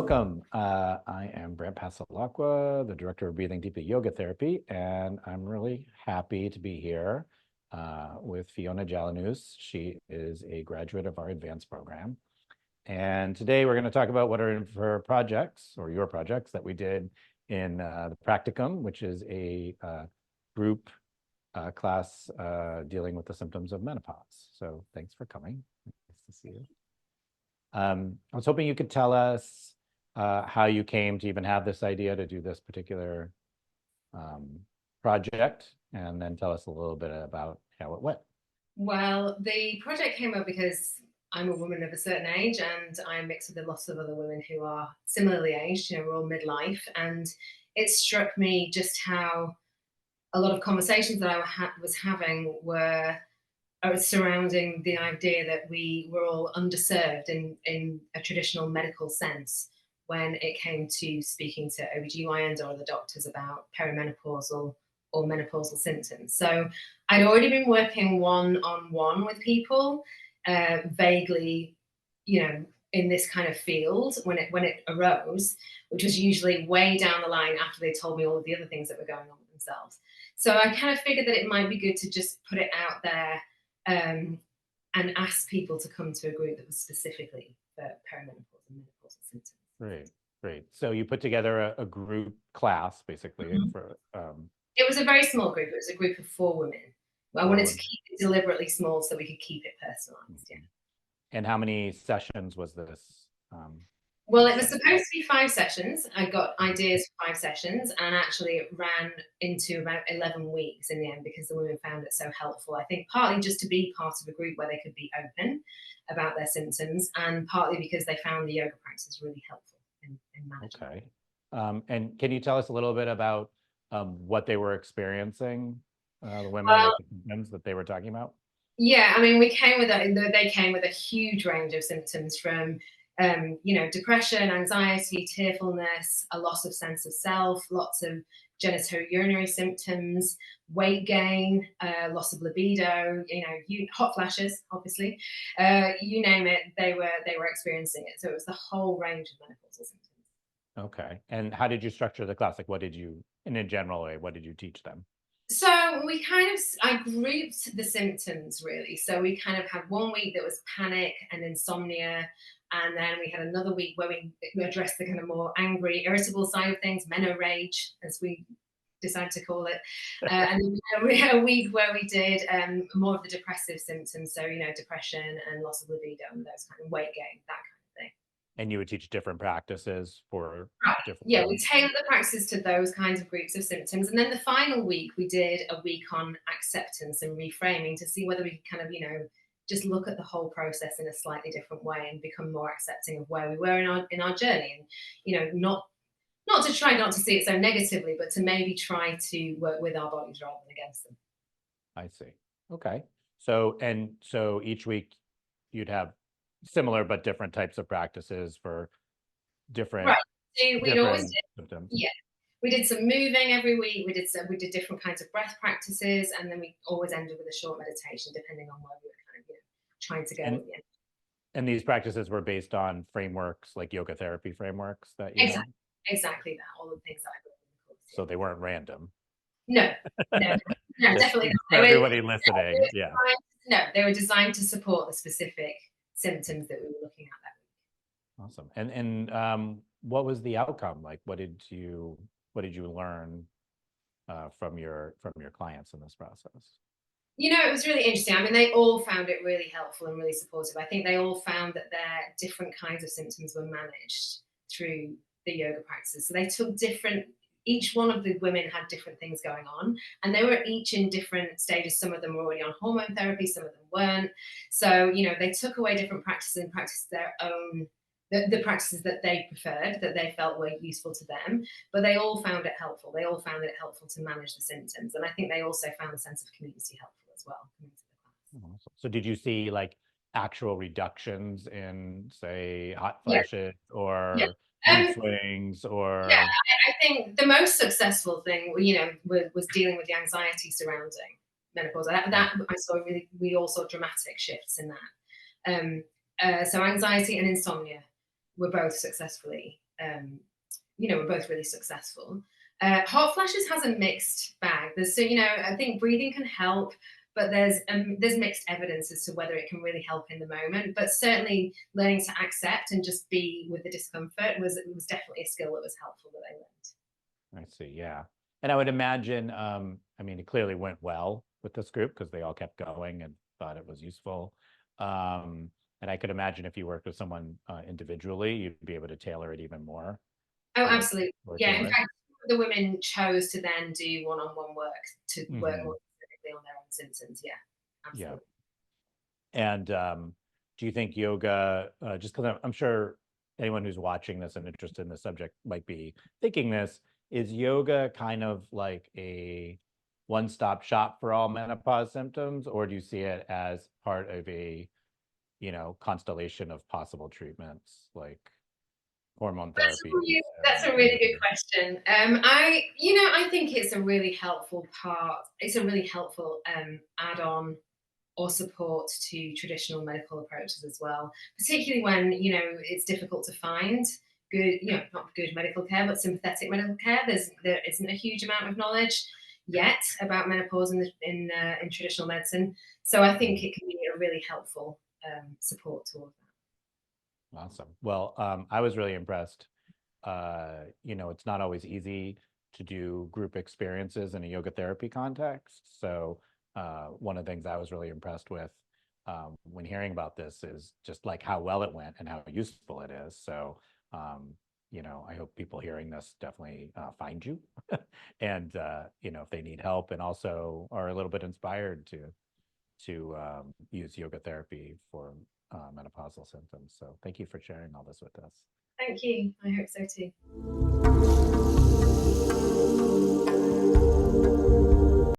Welcome. I am Brandt Passalcqua, the Director of Breathing Deeply Yoga Therapy, and I'm really happy to be here with Fiona Jalinoos. She is a graduate of our advanced program. And today we're going to talk about what are her projects, or your projects, that we did in the practicum, which is a group class dealing with the symptoms of menopause. So thanks for coming. Nice to see you. I was hoping you could tell us how you came to even have this idea to do this particular project, and then tell us a little bit about how it went. Well, the project came up because I'm a woman of a certain age and I'm mixed with a lot of other women who are similarly aged, we're all midlife. And it struck me just how a lot of conversations that I was having were surrounding the idea that we were all underserved in a traditional medical sense when it came to speaking to OBGYNs or other doctors about perimenopausal or menopausal symptoms. So I'd already been working one-on-one with people, vaguely, in this kind of field when it arose, which was usually way down the line after they told me all of the other things that were going on with themselves. So I kind of figured that it might be good to just put it out there and ask people to come to a group that was specifically for perimenopause and menopausal symptoms. Great. So you put together a group class, basically, for It was a very small group. It was a group of 4 women. I wanted to keep it deliberately small so we could keep it personalized. Yeah. And how many sessions was this? Well, it was supposed to be 5 sessions. I got ideas for 5 sessions, and actually it ran into about 11 weeks in the end because the women found it so helpful. I think partly just to be part of a group where they could be open about their symptoms, and partly because they found the yoga practice really helpful in managing. Okay. And can you tell us a little bit about what they were experiencing, the women, Well, like the symptoms that they were talking about? yeah, I mean, they came with a huge range of symptoms from, depression, anxiety, tearfulness, a loss of sense of self, lots of genitourinary symptoms, weight gain, loss of libido, hot flashes, obviously, you name it, they were experiencing it. So it was the whole range of menopausal symptoms. Okay. And how did you structure the class? Like, what did you, in a general way, what did you teach them? So I grouped the symptoms really. So we kind of had 1 week that was panic and insomnia. And then we had another week where we addressed the kind of more angry, irritable side of things, rage, as we decided to call it. And then we had a week where we did more of the depressive symptoms. So, depression and loss of libido and those kind of weight gain, that kind of thing. And you would teach different practices for Right. different Yeah, we ones? tailored the practices to those kinds of groups of symptoms. And then the final week, we did a week on acceptance and reframing to see whether we could kind of, just look at the whole process in a slightly different way and become more accepting of where we were in our journey. And, not to try not to see it so negatively, but to maybe try to work with our bodies rather than against them. I see. Okay. So each week you'd have similar but different types of practices for different Right. So we always different did, symptoms. yeah. We did some moving every week. We did different kinds of breath practices, and then we always ended with a short meditation, depending on where we were kind of trying to go And at the end. and these practices were based on frameworks, like yoga therapy frameworks that you know? Exactly that. All the things that I put in the course. So they weren't random. No, no, no, Just definitely for not. everybody listening. Yeah. They were designed to support the specific symptoms that we were looking at that week. Awesome. And what was the outcome? Like, what did you learn from your clients in this process? It was really interesting. I mean, they all found it really helpful and really supportive. I think they all found that their different kinds of symptoms were managed through the yoga practices. So they took each one of the women had different things going on, and they were each in different stages. Some of them were already on hormone therapy, some of them weren't. So, they took away different practices and practiced their own, the practices that they preferred, that they felt were useful to them, but they all found it helpful. They all found it helpful to manage the symptoms. And I think they also found the sense of community helpful as well. Awesome. So did you see like actual reductions in, say, hot Yeah. flashes Yeah. or mood swings Yeah, or? I think the most successful thing, was dealing with the anxiety surrounding menopause. That I saw we all saw dramatic shifts in that. So anxiety and insomnia were both successfully were both really successful. Hot flashes has a mixed bag. I think breathing can help, but there's mixed evidence as to whether it can really help in the moment. But certainly, learning to accept and just be with the discomfort was definitely a skill that was helpful that I learned. I see. Yeah. And I would imagine, I mean, it clearly went well with this group because they all kept going and thought it was useful. And I could imagine if you worked with someone individually, you'd be able to tailor it even more Oh, to what absolutely. working Yeah. In with. fact, the women chose to then do one-on-one work to work Hmm. more specifically on their own symptoms. Yeah, Yeah. absolutely. And do you think yoga, just because I'm sure anyone who's watching this and interested in the subject might be thinking this, is yoga kind of like a one-stop shop for all menopause symptoms, or do you see it as part of a, constellation of possible treatments like hormone therapy? That's a really good question. I think it's a really helpful part. It's a really helpful add-on or support to traditional medical approaches as well, particularly when it's difficult to find good, not good medical care, but sympathetic medical care. There isn't a huge amount of knowledge yet about menopause in traditional medicine, so I think it can be a really helpful support to all of Awesome. Well, I was really impressed. It's not always easy to do group experiences in a yoga therapy context. So one of the things I was really impressed with when hearing about this is just like how well it went and how useful it is. So, I hope people hearing this definitely find you and, if they need help and also are a little bit inspired to use yoga therapy for menopausal symptoms. So thank you for sharing all this with us. that. Thank you. I hope so too.